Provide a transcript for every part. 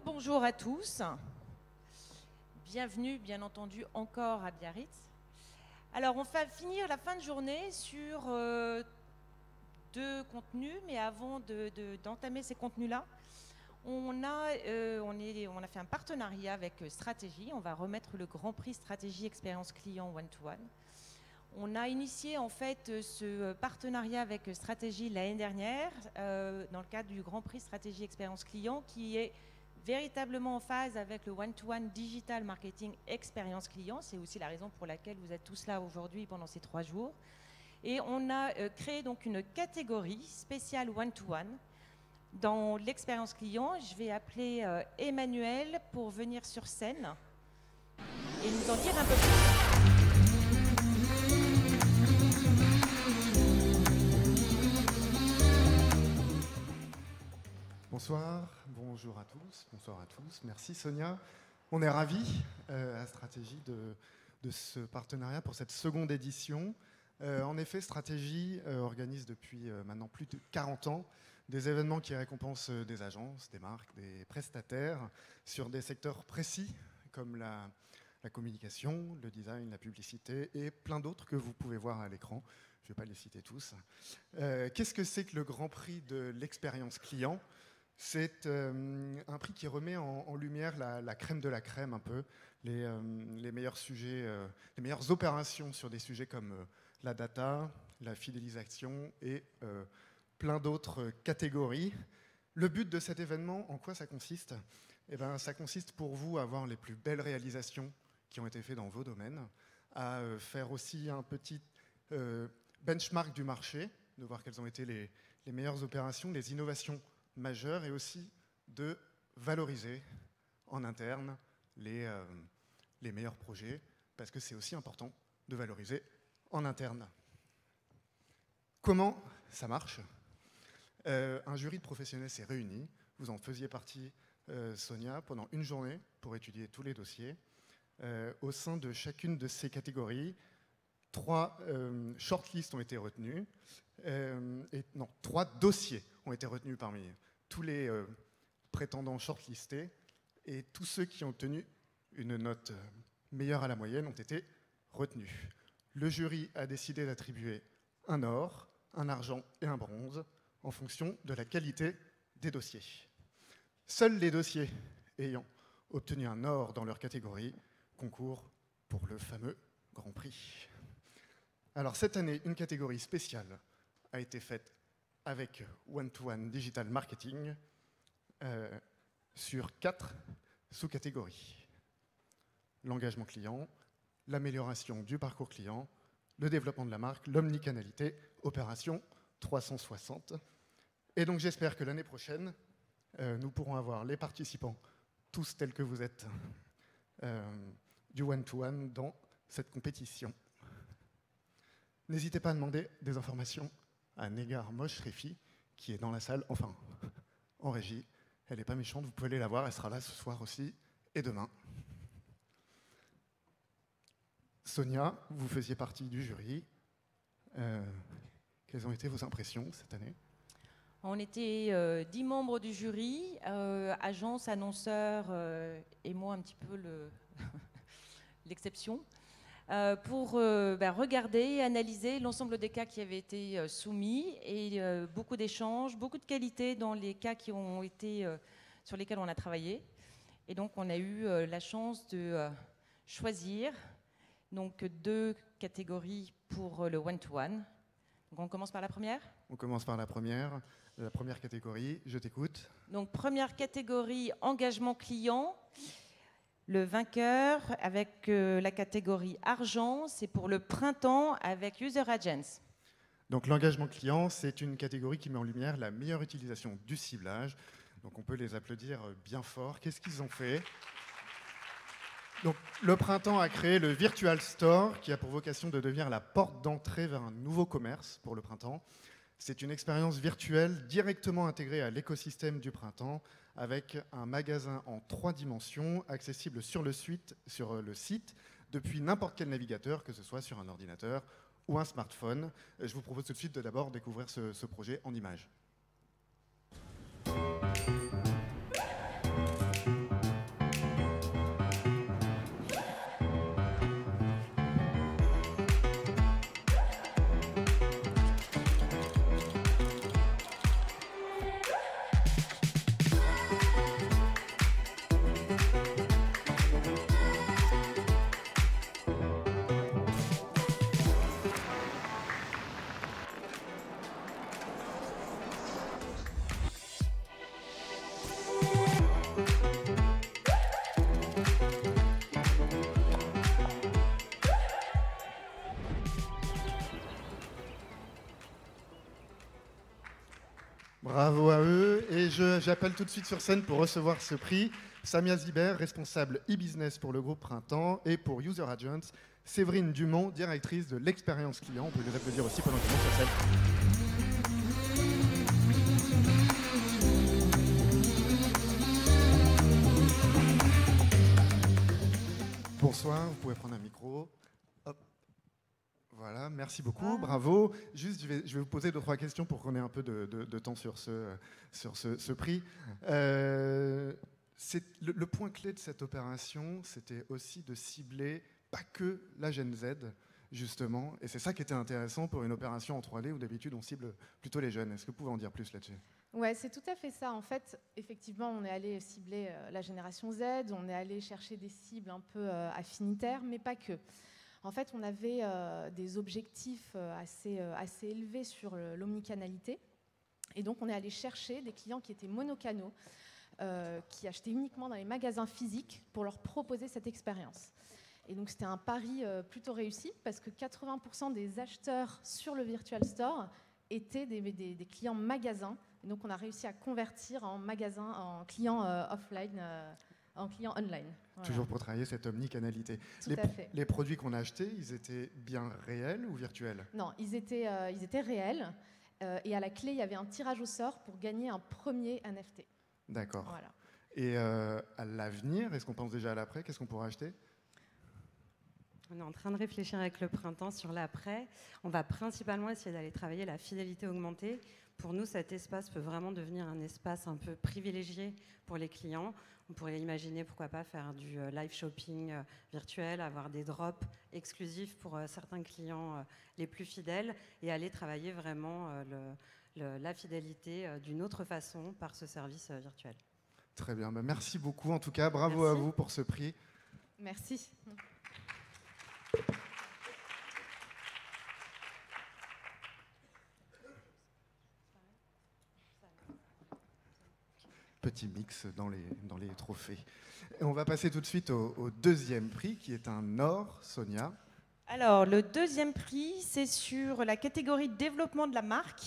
Rebonjour à tous. Bienvenue, bien entendu, encore à Biarritz. Alors, on va finir la fin de journée sur deux contenus, mais avant d'entamer ces contenus-là, on a fait un partenariat avec Stratégie. On va remettre le Grand Prix Stratégie Expérience Client One-to-One. On a initié en fait ce partenariat avec Stratégie l'année dernière dans le cadre du Grand Prix Stratégie Expérience Client qui est véritablement en phase avec le One-to-One Digital Marketing Expérience Client. C'est aussi la raison pour laquelle vous êtes tous là aujourd'hui pendant ces 3 jours. Et on a créé donc une catégorie spéciale One-to-One. Dans l'expérience client, je vais appeler Emmanuel pour venir sur scène et nous en dire un peu plus. Bonsoir, bonjour à tous, bonsoir à tous. Merci Sonia. On est ravis à Stratégie de ce partenariat pour cette seconde édition. En effet, Stratégie organise depuis maintenant plus de 40 ans des événements qui récompensent des agences, des marques, des prestataires sur des secteurs précis comme la communication, le design, la publicité et plein d'autres que vous pouvez voir à l'écran. Je ne vais pas les citer tous. Qu'est-ce que c'est que le Grand Prix de l'expérience client ? C'est un prix qui remet en lumière la crème de la crème un peu, les meilleurs sujets, les meilleures opérations sur des sujets comme la data, la fidélisation et plein d'autres catégories. Le but de cet événement, en quoi ça consiste ? Eh bien, ça consiste pour vous à avoir les plus belles réalisations qui ont été faites dans vos domaines, à faire aussi un petit benchmark du marché, de voir quelles ont été les meilleures opérations, les innovations majeures et aussi de valoriser en interne les meilleurs projets, parce que c'est aussi important de valoriser en interne. Comment ça marche ? Un jury de professionnels s'est réuni, vous en faisiez partie, Sonia, pendant une journée pour étudier tous les dossiers. Au sein de chacune de ces catégories, 3 shortlists ont été retenus, 3 dossiers ont été retenus parmi tous les prétendants shortlistés, et tous ceux qui ont obtenu une note meilleure à la moyenne ont été retenus. Le jury a décidé d'attribuer un or, un argent et un bronze en fonction de la qualité des dossiers. Seuls les dossiers ayant obtenu un or dans leur catégorie concourent pour le fameux Grand Prix. Alors cette année, une catégorie spéciale a été faite avec One-to-One Digital Marketing sur 4 sous-catégories. L'engagement client, l'amélioration du parcours client, le développement de la marque, l'omnicanalité, opération 360. Et donc j'espère que l'année prochaine, nous pourrons avoir les participants, tous tels que vous êtes, du One-to-One dans cette compétition. N'hésitez pas à demander des informations à Negar Moshrefi, qui est dans la salle, enfin, en régie. Elle n'est pas méchante, vous pouvez aller la voir, elle sera là ce soir aussi, et demain. Sonia, vous faisiez partie du jury. Quelles ont été vos impressions cette année ? On était 10 membres du jury, agence, annonceurs et moi un petit peu l'exception. Pour regarder et analyser l'ensemble des cas qui avaient été soumis et beaucoup d'échanges, beaucoup de qualité dans les cas qui ont été, sur lesquels on a travaillé. Et donc on a eu la chance de choisir donc 2 catégories pour le one-to-one. Donc on commence par la première ? On commence par la première catégorie, je t'écoute. Donc première catégorie, engagement client. Le vainqueur avec la catégorie argent, c'est pour le printemps avec User Agents. Donc l'engagement client, c'est une catégorie qui met en lumière la meilleure utilisation du ciblage. Donc on peut les applaudir bien fort. Qu'est-ce qu'ils ont fait ? Donc le printemps a créé le Virtual Store qui a pour vocation de devenir la porte d'entrée vers un nouveau commerce pour le printemps. C'est une expérience virtuelle directement intégrée à l'écosystème du printemps avec un magasin en 3 dimensions accessible sur le site depuis n'importe quel navigateur, que ce soit sur un ordinateur ou un smartphone. Je vous propose tout de suite de d'abord découvrir ce projet en images. Bravo à eux. Et j'appelle tout de suite sur scène pour recevoir ce prix Samia Ziber, responsable e-business pour le groupe Printemps et pour User Agents, Séverine Dumont, directrice de l'expérience client. On peut les applaudir aussi pendant qu'ils montent sur scène. Bonsoir, vous pouvez prendre un micro. Hop. Voilà, merci beaucoup, bravo. Juste, je vais vous poser 2-3 questions pour qu'on ait un peu de temps sur ce prix. Le point clé de cette opération, c'était aussi de cibler pas que la Gen Z, justement. Et c'est ça qui était intéressant pour une opération en 3D où d'habitude on cible plutôt les jeunes. Est-ce que vous pouvez en dire plus là-dessus ? Ouais, c'est tout à fait ça. En fait, effectivement, on est allé cibler la génération Z, on est allé chercher des cibles un peu affinitaires, mais pas que. En fait, on avait des objectifs assez élevés sur l'omnicanalité. Et donc, on est allé chercher des clients qui étaient monocanaux, qui achetaient uniquement dans les magasins physiques pour leur proposer cette expérience. Et donc, c'était un pari plutôt réussi parce que 80% des acheteurs sur le Virtual Store étaient des clients magasins. Et donc, on a réussi à convertir en clients offline, en clients online. Voilà. Toujours pour travailler cette omnicanalité. Tout à fait. Les produits qu'on a achetés, ils étaient bien réels ou virtuels ? Non, ils étaient réels. Et à la clé, il y avait un tirage au sort pour gagner un premier NFT. D'accord. Voilà. Et à l'avenir, est-ce qu'on pense déjà à l'après ? Qu'est-ce qu'on pourra acheter ? On est en train de réfléchir avec le printemps sur l'après. On va principalement essayer d'aller travailler la fidélité augmentée. Pour nous, cet espace peut vraiment devenir un espace un peu privilégié pour les clients. On pourrait imaginer, pourquoi pas, faire du live shopping virtuel, avoir des drops exclusifs pour certains clients les plus fidèles et aller travailler vraiment la fidélité d'une autre façon par ce service virtuel. Très bien. Bah, merci beaucoup. En tout cas, bravo à vous pour ce prix. Merci. Petit mix dans les trophées. Et on va passer tout de suite au deuxième prix, qui est un or, Sonia. Alors, le deuxième prix, c'est sur la catégorie développement de la marque,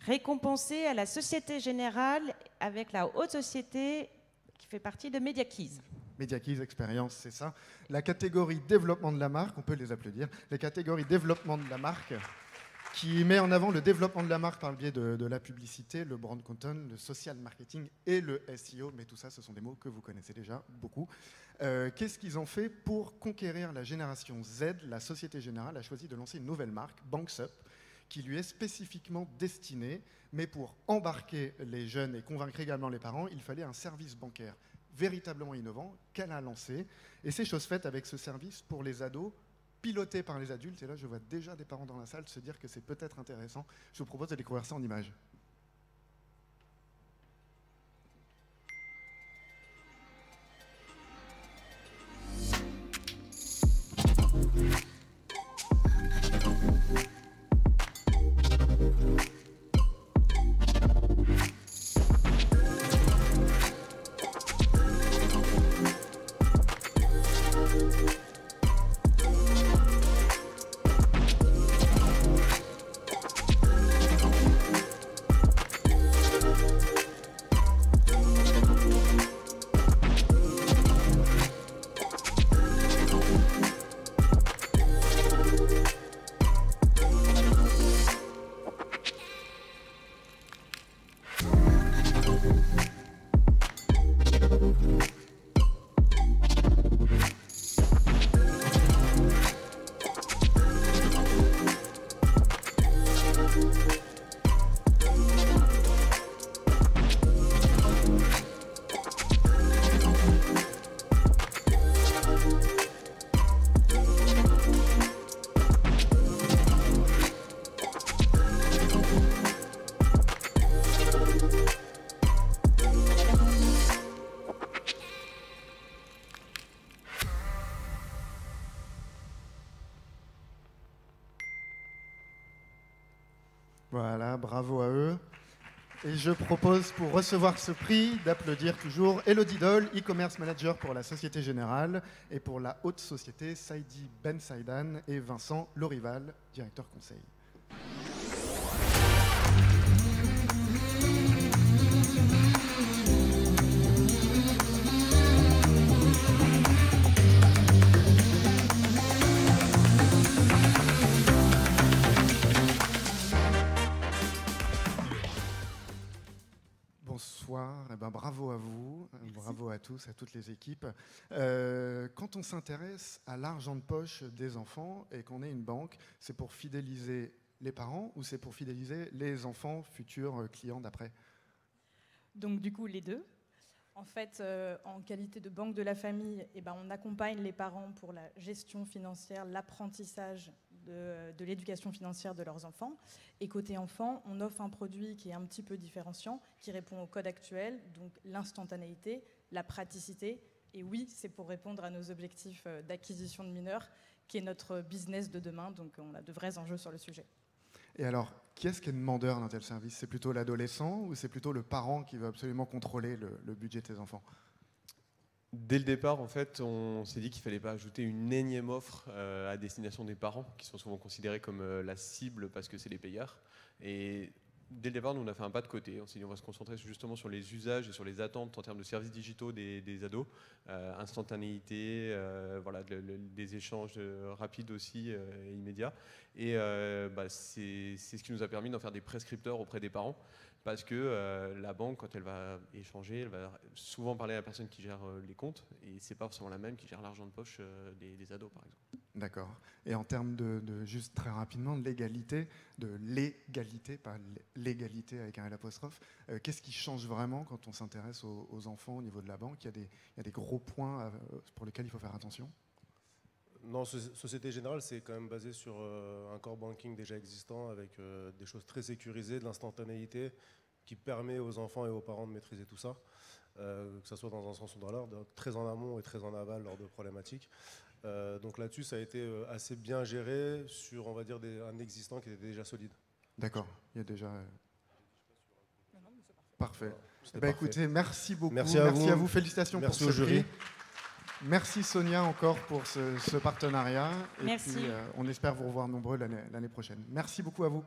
récompensé à la Société Générale avec la haute société qui fait partie de MediaKeys. MediaKeys Experience, c'est ça. La catégorie développement de la marque, on peut les applaudir. La catégorie développement de la marque, qui met en avant le développement de la marque par le biais de la publicité, le brand content, le social marketing et le SEO. Mais tout ça, ce sont des mots que vous connaissez déjà beaucoup. Qu'est-ce qu'ils ont fait pour conquérir la génération Z ? La Société Générale a choisi de lancer une nouvelle marque, BanksUp, qui lui est spécifiquement destinée. Mais pour embarquer les jeunes et convaincre également les parents, il fallait un service bancaire véritablement innovant qu'elle a lancé. Et c'est chose faite avec ce service pour les ados, piloté par les adultes, et là je vois déjà des parents dans la salle se dire que c'est peut-être intéressant. Je vous propose de découvrir ça en images. Voilà, bravo à eux. Et je propose pour recevoir ce prix d'applaudir toujours Elodie Doll, e-commerce manager pour la Société Générale, et pour la haute société, Saïdi Ben Saïdan et Vincent Lorival, directeur conseil. Bravo à tous, à toutes les équipes. Quand on s'intéresse à l'argent de poche des enfants et qu'on est une banque, c'est pour fidéliser les parents ou c'est pour fidéliser les enfants, futurs clients d'après? Donc du coup, les deux. En fait, en qualité de banque de la famille, on accompagne les parents pour la gestion financière, l'apprentissage de l'éducation financière de leurs enfants. Et côté enfant, on offre un produit qui est un petit peu différenciant, qui répond au code actuel, donc l'instantanéité, la praticité. Et oui, c'est pour répondre à nos objectifs d'acquisition de mineurs, qui est notre business de demain. Donc on a de vrais enjeux sur le sujet. Et alors, qui est-ce qui est demandeur d'un tel service? C'est plutôt l'adolescent ou c'est plutôt le parent qui veut absolument contrôler le budget de ses enfants? Dès le départ, en fait, on s'est dit qu'il ne fallait pas ajouter une énième offre à destination des parents, qui sont souvent considérés comme la cible parce que c'est les payeurs. Et dès le départ, nous, on a fait un pas de côté. On s'est dit on va se concentrer justement sur les usages et sur les attentes en termes de services digitaux des ados, instantanéité, voilà, des échanges rapides aussi et immédiats. Et c'est ce qui nous a permis d'en faire des prescripteurs auprès des parents. Parce que la banque, quand elle va échanger, elle va souvent parler à la personne qui gère les comptes, et c'est pas forcément la même qui gère l'argent de poche des ados, par exemple. D'accord. Et en termes juste très rapidement, de l'égalité, pas l'égalité avec un L apostrophe, qu'est-ce qui change vraiment quand on s'intéresse aux enfants au niveau de la banque? Il y a des gros points pour lesquels il faut faire attention? Non, Société Générale, c'est quand même basé sur un core banking déjà existant avec des choses très sécurisées, de l'instantanéité qui permet aux enfants et aux parents de maîtriser tout ça, que ce soit dans un sens ou dans l'autre, très en amont et très en aval lors de problématiques. Donc là-dessus, ça a été assez bien géré sur, on va dire, un existant qui était déjà solide. D'accord, il y a déjà... Parfait. Parfait. Écoutez, merci beaucoup. Merci à vous. Félicitations merci pour ce au jury. prix. Merci Sonia encore pour ce partenariat. Et Merci. puis, on espère vous revoir nombreux l'année prochaine. Merci beaucoup à vous.